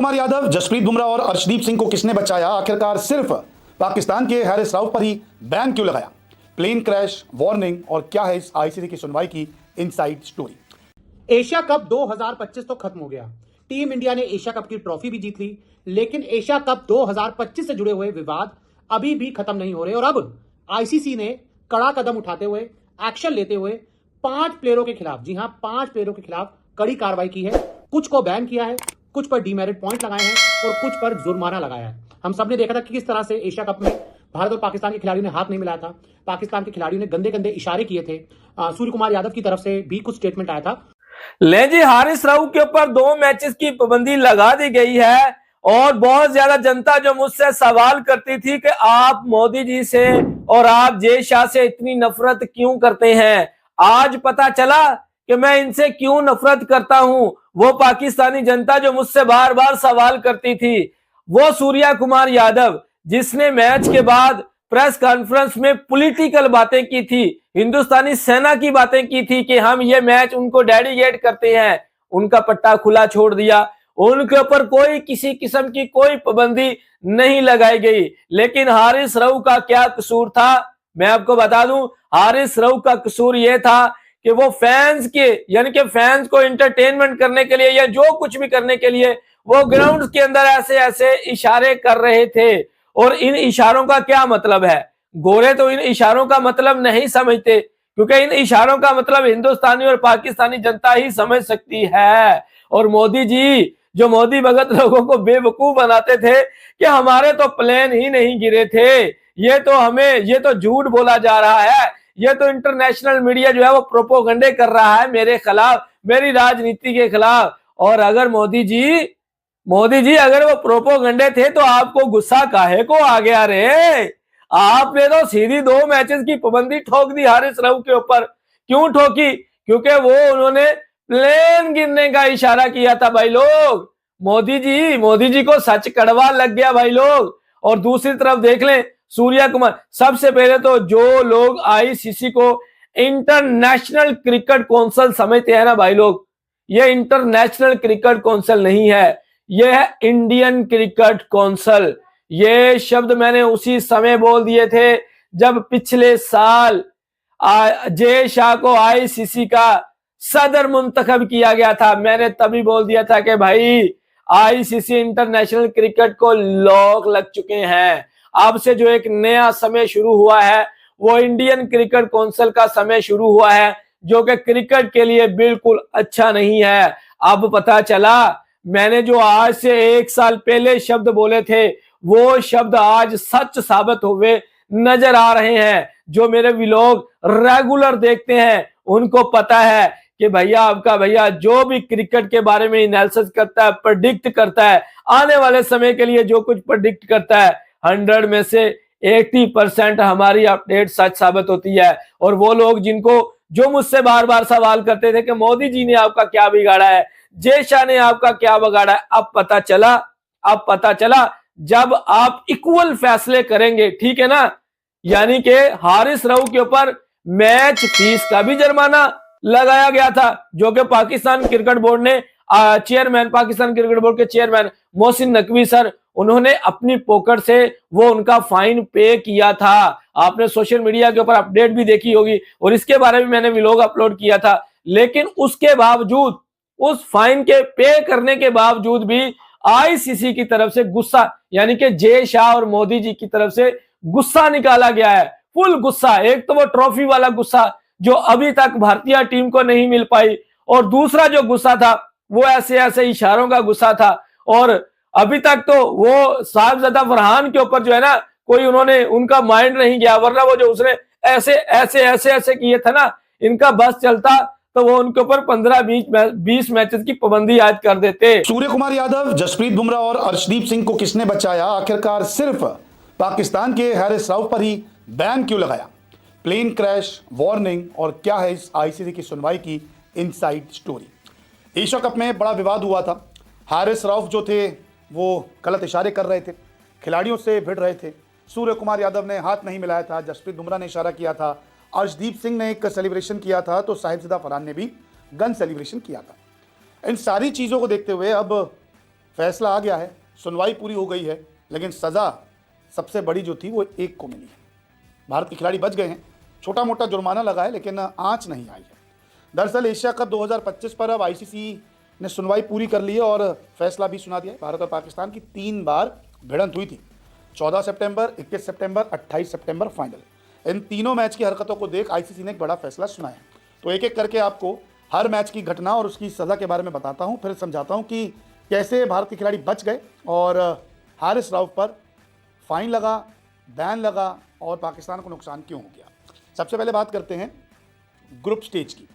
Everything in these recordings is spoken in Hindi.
कुमार यादव, जसप्रीत बुमराह और अर्शदीप सिंह को किसने बचाया? आखिरकार सिर्फ पाकिस्तान के हारिस रऊफ पर ही बैन क्यों लगाया? प्लेन क्रैश, वार्निंग और क्या है इस आईसीसी की सुनवाई की इनसाइड स्टोरी। एशिया कप 2025 तो खत्म हो गया। टीम इंडिया ने एशिया कप की ट्रॉफी भी जीत ली, लेकिन एशिया कप 2025 से जुड़े हुए विवाद अभी भी खत्म नहीं हो रहे। और अब आईसीसी ने कड़ा कदम उठाते हुए, एक्शन लेते हुए 5 प्लेयरों के खिलाफ, जी हां 5 प्लेयरों के खिलाफ कड़ी कार्रवाई की है। कुछ को बैन किया है, कुछ पर डीमेरिट पॉइंट लगाए हैं और कुछ पर जुर्माना लगाया है। हम सबने देखा था कि किस तरह से एशिया कप में भारत और पाकिस्तान के खिलाड़ियों ने हाथ नहीं मिलाया था। पाकिस्तान के खिलाड़ियों ने गंदे गंदे इशारे किए थे। सूर्य कुमार यादव की तरफ से भी कुछ स्टेटमेंट आया था। ले जी, हारिस रऊफ के ऊपर 2 मैचेस की पाबंदी लगा दी गई है और बहुत ज्यादा जनता जो मुझसे सवाल करती थी कि आप मोदी जी से और आप जय शाह से इतनी नफरत क्यों करते हैं, आज पता चला कि मैं इनसे क्यों नफरत करता हूं। वो पाकिस्तानी जनता जो मुझसे बार बार सवाल करती थी, वो सूर्या कुमार यादव जिसने मैच के बाद प्रेस कॉन्फ्रेंस में पॉलिटिकल बातें की थी, हिंदुस्तानी सेना की बातें की थी कि हम ये मैच उनको डेडिकेट करते हैं, उनका पट्टा खुला छोड़ दिया। उनके ऊपर कोई किसी किस्म की कोई पाबंदी नहीं लगाई गई। लेकिन हारिस रऊफ का क्या कसूर था, मैं आपको बता दूं। हारिस रऊफ का कसूर यह था कि वो फैंस के, यानी कि फैंस को एंटरटेनमेंट करने के लिए या जो कुछ भी करने के लिए वो ग्राउंड के अंदर ऐसे ऐसे इशारे कर रहे थे। और इन इशारों का क्या मतलब है? गोरे तो इन इशारों का मतलब नहीं समझते, क्योंकि इन इशारों का मतलब हिंदुस्तानी और पाकिस्तानी जनता ही समझ सकती है। और मोदी जी जो मोदी भगत लोगों को बेवकूफ बनाते थे कि हमारे तो प्लेन ही नहीं गिरे थे, ये तो झूठ बोला जा रहा है, ये तो इंटरनेशनल मीडिया जो है वो प्रोपोगंडे कर रहा है मेरे खिलाफ, मेरी राजनीति के खिलाफ। और अगर मोदी जी अगर वो प्रोपोगंडे थे तो आपको गुस्सा काहे को आ गया रे? आपने तो सीधी 2 मैचेस की पाबंदी ठोक दी हारिस रऊफ के ऊपर। क्यों ठोकी? क्योंकि वो उन्होंने प्लेन गिरने का इशारा किया था भाई लोग। मोदी जी को सच कड़वा लग गया भाई लोग। और दूसरी तरफ देख लें सूर्या कुमार, सबसे पहले तो जो लोग आईसीसी को इंटरनेशनल क्रिकेट काउंसिल समझते हैं ना भाई लोग, ये इंटरनेशनल क्रिकेट काउंसिल नहीं है, ये है इंडियन क्रिकेट काउंसिल। ये शब्द मैंने उसी समय बोल दिए थे जब पिछले साल जय शाह को आईसीसी का सदर मुंतखब किया गया था। मैंने तभी बोल दिया था कि भाई आईसीसी इंटरनेशनल क्रिकेट को लॉक लग चुके हैं। अब से जो एक नया समय शुरू हुआ है वो इंडियन क्रिकेट काउंसिल का समय शुरू हुआ है, जो कि क्रिकेट के लिए बिल्कुल अच्छा नहीं है। अब पता चला, मैंने जो आज से 1 साल पहले शब्द बोले थे वो शब्द आज सच साबित हुए नजर आ रहे हैं। जो मेरे व्लॉग रेगुलर देखते हैं उनको पता है कि भैया जो भी क्रिकेट के बारे में एनालिसिस करता है, प्रेडिक्ट करता है, आने वाले समय के लिए जो कुछ प्रेडिक्ट करता है, 100 में से 80% हमारी अपडेट सच साबित होती है। और वो लोग जो मुझसे बार बार सवाल करते थे कि मोदी जी ने आपका क्या बिगाड़ा है, जय शाह ने आपका क्या बिगाड़ा है, अब पता चला जब आप इक्वल फैसले करेंगे, ठीक है ना। यानी कि हारिस रऊफ के ऊपर मैच फीस का भी जुर्माना लगाया गया था, जो कि पाकिस्तान क्रिकेट बोर्ड ने पाकिस्तान क्रिकेट बोर्ड के चेयरमैन मोहसिन नकवी सर, उन्होंने अपनी पॉकेट से वो उनका फाइन पे किया था। आपने सोशल मीडिया के ऊपर अपडेट भी देखी होगी और इसके बारे में मैंने व्लॉग अपलोड किया था। लेकिन उसके बावजूद, उस फाइन के पे करने के बावजूद भी आईसीसी की तरफ से गुस्सा, यानी कि जय शाह और मोदी जी की तरफ से गुस्सा निकाला गया है, फुल गुस्सा। एक तो वो ट्रॉफी वाला गुस्सा जो अभी तक भारतीय टीम को नहीं मिल पाई, और दूसरा जो गुस्सा था वो ऐसे ऐसे इशारों का गुस्सा था। और अभी तक तो वो साहिबजादा फरहान के ऊपर जो है ना, कोई उनका माइंड नहीं गया, वरना वो जो उसने ऐसे किए थे ना, इनका बस चलता तो वो उनके ऊपर 15-20 मैचेस की पाबंदी आज कर देते। सूर्य कुमार यादव, जसप्रीत बुमराह और अर्शदीप सिंह को किसने बचाया? आखिरकार सिर्फ पाकिस्तान के हारिस रऊफ पर ही बैन क्यों लगाया? प्लेन क्रैश, वार्निंग और क्या है इस आईसीसी की सुनवाई की इनसाइड स्टोरी। एशिया कप में बड़ा विवाद हुआ था। हारिस रऊफ जो थे वो गलत इशारे कर रहे थे, खिलाड़ियों से भिड़ रहे थे। सूर्य कुमार यादव ने हाथ नहीं मिलाया था, जसप्रीत बुमराह ने इशारा किया था, अर्शदीप सिंह ने एक सेलिब्रेशन किया था, तो साहिबजादा फरहान ने भी गन सेलिब्रेशन किया था। इन सारी चीज़ों को देखते हुए अब फैसला आ गया है, सुनवाई पूरी हो गई है, लेकिन सज़ा सबसे बड़ी जो थी वो एक को मिली है। भारत के खिलाड़ी बच गए हैं, छोटा मोटा जुर्माना लगा है, लेकिन आंच नहीं आई है। दरअसल एशिया कप 2025 पर अब आईसीसी ने सुनवाई पूरी कर ली है और फैसला भी सुना दिया है। भारत और पाकिस्तान की 3 बार भिड़ंत हुई थी, 14 सितंबर, 21 सितंबर, 28 सितंबर फाइनल। इन तीनों मैच की हरकतों को देख आईसीसी ने एक बड़ा फैसला सुनाया। तो एक एक करके आपको हर मैच की घटना और उसकी सज़ा के बारे में बताता हूँ, फिर समझाता हूँ कि कैसे भारत के खिलाड़ी बच गए और हारिस राउफ पर फाइन लगा, बैन लगा और पाकिस्तान को नुकसान क्यों हो गया। सबसे पहले बात करते हैं ग्रुप स्टेज की।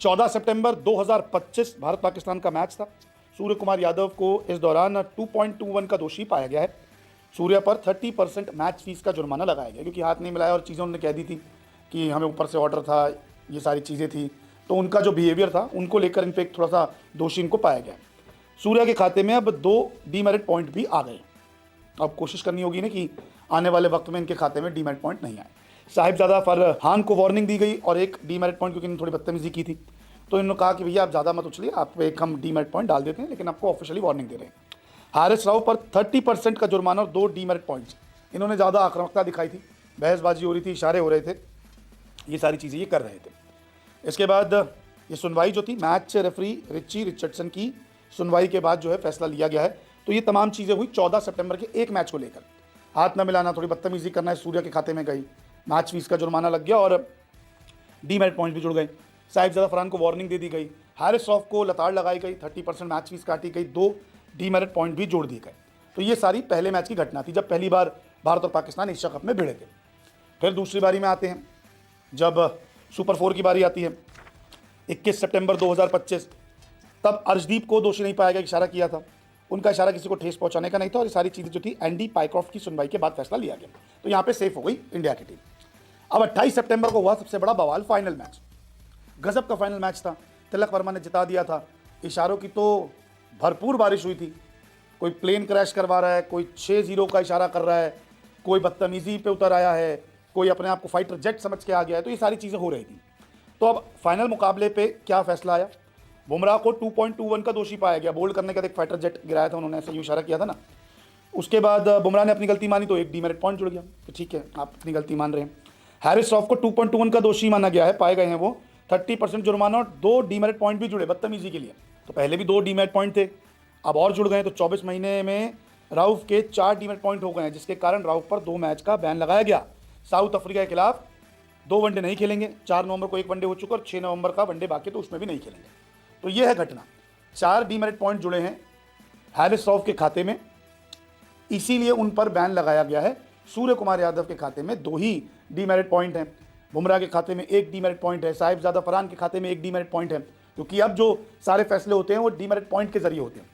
14 सितंबर 2025 भारत पाकिस्तान का मैच था। सूर्य कुमार यादव को इस दौरान 2.21 का दोषी पाया गया है। सूर्य पर 30% मैच फीस का जुर्माना लगाया गया, क्योंकि हाथ नहीं मिलाया और चीज़ें उन्होंने कह दी थी कि हमें ऊपर से ऑर्डर था, ये सारी चीज़ें थी, तो उनका जो बिहेवियर था उनको लेकर इन पर एक थोड़ा सा दोषी इनको पाया गया। सूर्य के खाते में अब 2 डीमेरिट पॉइंट भी आ गए। अब कोशिश करनी होगी ना कि आने वाले वक्त में इनके खाते में डीमेरिट पॉइंट नहीं आए। साहिबजादा फरहान को वार्निंग दी गई और एक डीमेरिट पॉइंट, क्योंकि इन्होंने थोड़ी बदतमीजी की थी, तो इन्होंने कहा कि भैया आप ज़्यादा मत उछलिए, आप एक हम डीमेरिट पॉइंट डाल देते हैं, लेकिन आपको ऑफिशियली वार्निंग दे रहे हैं। हारिस राव पर 30% का जुर्माना और 2 डीमेरिट पॉइंट्स। इन्होंने ज़्यादा आक्रामकता दिखाई थी, बहसबाजी हो रही थी, इशारे हो रहे थे, ये सारी चीज़ें ये कर रहे थे। इसके बाद ये सुनवाई जो थी, मैच रेफरी रिची रिचर्डसन की सुनवाई के बाद जो है फैसला लिया गया है। तो ये तमाम चीज़ें हुई 14 सितंबर के एक मैच को लेकर। हाथ न मिलाना, थोड़ी बदतमीजी करना है, सूर्य के खाते में गई, मैच फीस का जुर्माना लग गया और डीमेरिट पॉइंट भी जुड़ गए। साहिबजादा फरहान को वार्निंग दे दी गई, हारिस राव को लताड़ लगाई गई, 30% मैच फीस काटी गई, 2 डीमेरिट पॉइंट भी जोड़ दिए गए। तो ये सारी पहले मैच की घटना थी, जब पहली बार भारत और पाकिस्तान एशिया कप में भिड़े थे। फिर दूसरी बारी में आते हैं, जब सुपर 4 की बारी आती है 21 सितंबर 2025, तब अर्शदीप को दोषी नहीं पाया गया, इशारा किया था, उनका इशारा किसी को ठेस पहुंचाने का नहीं था और ये सारी चीज़ें जो थी एंडी पाइक्रॉफ्ट की सुनवाई के बाद फैसला लिया गया। तो यहाँ पे सेफ हो गई इंडिया की टीम। अब 28 सितंबर को हुआ सबसे बड़ा बवाल, फाइनल मैच। गजब का फाइनल मैच था, तिलक वर्मा ने जिता दिया था। इशारों की तो भरपूर बारिश हुई थी, कोई प्लेन क्रैश करवा रहा है, कोई 6-0 का इशारा कर रहा है, कोई बदतमीजी पे उतर आया है, कोई अपने आप को फाइटर जेट समझ के आ गया है। तो ये सारी चीज़ें हो रही थी। तो अब फाइनल मुकाबले पे क्या फैसला आया? बुमराह को 2.21 का दोषी पाया गया। बोल्ड करने के बाद एक फाइटर जेट गिराया था उन्होंने, ऐसा यूँ इशारा किया था ना। उसके बाद बुमराह ने अपनी गलती मानी तो एक डीमेरिट पॉइंट जुड़ गया। तो ठीक है, आप अपनी गलती मान रहे हैं। हारिस राव को 2.21 का दोषी माना गया है, पाए गए हैं वो, 30% जुर्माना और 2 डीमेरिट पॉइंट भी जुड़े बदतमीजी के लिए। तो पहले भी 2 डीमेरिट पॉइंट थे, अब और जुड़ गए। तो 24 महीने में राउफ के 4 डीमेरिट पॉइंट हो गए हैं, जिसके कारण राउफ पर 2 मैच का बैन लगाया गया। साउथ अफ्रीका के खिलाफ 2 वनडे नहीं खेलेंगे। 4 नवंबर को 1 वनडे हो चुका और 6 नवंबर का वनडे बाकी, तो उसमें भी नहीं खेलेंगे। तो ये है घटना। 4 डीमेरिट पॉइंट जुड़े हैं हारिस राव के खाते में, इसीलिए उन पर बैन लगाया गया है। सूर्य कुमार यादव के खाते में 2 ही डीमेरिट पॉइंट हैं, बुमराह के खाते में 1 डीमेरिट पॉइंट है, साहिबजादा फरहान के खाते में 1 डीमेरिट पॉइंट है, क्योंकि अब जो सारे फैसले होते हैं वो डीमेरिट पॉइंट के जरिए होते हैं।